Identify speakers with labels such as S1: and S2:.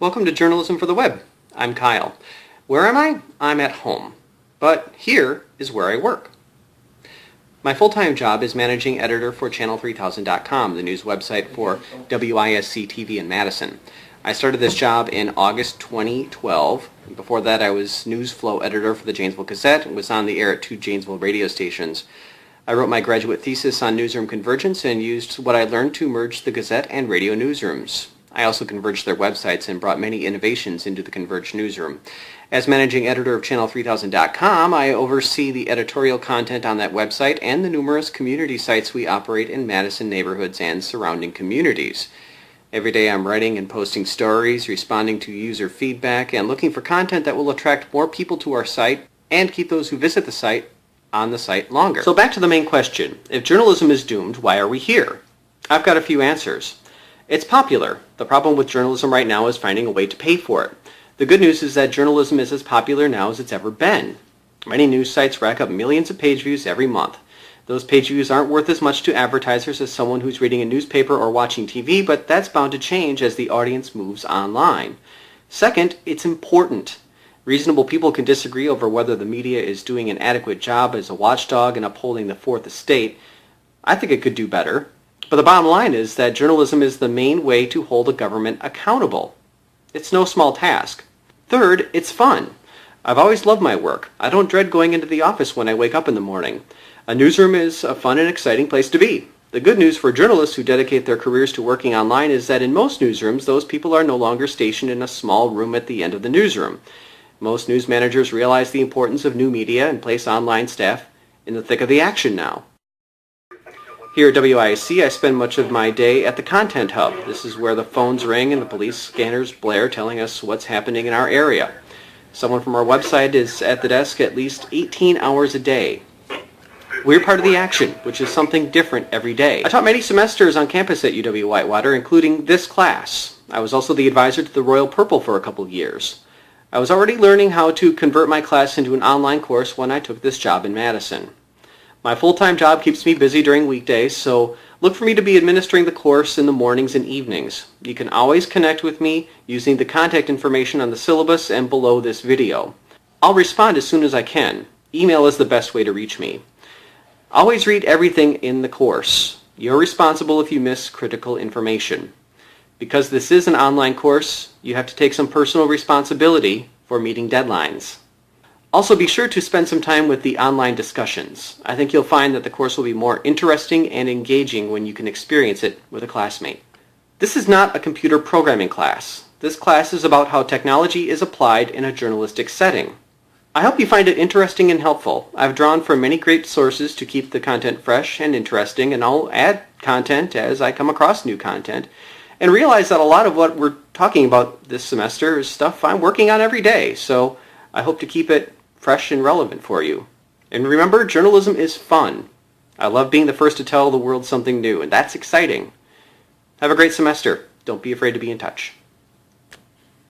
S1: Welcome to Journalism for the Web. I'm Kyle. Where am I? I'm at home. But here is where I work. My full-time job is managing editor for Channel3000.com, the news website for WISC TV in Madison. I started this job in August 2012. Before that, I was news flow editor for the Janesville Gazette and was on the air at 2 Janesville radio stations. I wrote my graduate thesis on newsroom convergence and used what I learned to merge the Gazette and radio newsrooms. I also converged their websites and brought many innovations into the converged newsroom. As managing editor of Channel3000.com, I oversee the editorial content on that website and the numerous community sites we operate in Madison neighborhoods and surrounding communities. Every day I'm writing and posting stories, responding to user feedback, and looking for content that will attract more people to our site and keep those who visit the site on the site longer. So back to the main question. If journalism is doomed, why are we here? I've got a few answers. It's popular. The problem with journalism right now is finding a way to pay for it. The good news is that journalism is as popular now as it's ever been. Many news sites rack up millions of page views every month. Those page views aren't worth as much to advertisers as someone who's reading a newspaper or watching TV, but that's bound to change as the audience moves online. Second, it's important. Reasonable people can disagree over whether the media is doing an adequate job as a watchdog in upholding the Fourth Estate. I think it could do better. But the bottom line is that journalism is the main way to hold a government accountable. It's no small task. Third, it's fun. I've always loved my work. I don't dread going into the office when I wake up in the morning. A newsroom is a fun and exciting place to be. The good news for journalists who dedicate their careers to working online is that in most newsrooms, those people are no longer stationed in a small room at the end of the newsroom. Most news managers realize the importance of new media and place online staff in the thick of the action now. Here at WISC, I spend much of my day at the Content Hub. This is where the phones ring and the police scanners blare telling us what's happening in our area. Someone from our website is at the desk at least 18 hours a day. We're part of the action, which is something different every day. I taught many semesters on campus at UW-Whitewater, including this class. I was also the advisor to the Royal Purple for a couple of years. I was already learning how to convert my class into an online course when I took this job in Madison. My full-time job keeps me busy during weekdays, so look for me to be administering the course in the mornings and evenings. You can always connect with me using the contact information on the syllabus and below this video. I'll respond as soon as I can. Email is the best way to reach me. Always read everything in the course. You're responsible if you miss critical information. Because this is an online course, you have to take some personal responsibility for meeting deadlines. Also, be sure to spend some time with the online discussions. I think you'll find that the course will be more interesting and engaging when you can experience it with a classmate. This is not a computer programming class. This class is about how technology is applied in a journalistic setting. I hope you find it interesting and helpful. I've drawn from many great sources to keep the content fresh and interesting, and I'll add content as I come across new content, and realize that a lot of what we're talking about this semester is stuff I'm working on every day, so I hope to keep it fresh and relevant for you. And remember, journalism is fun. I love being the first to tell the world something new, and that's exciting. Have a great semester. Don't be afraid to be in touch.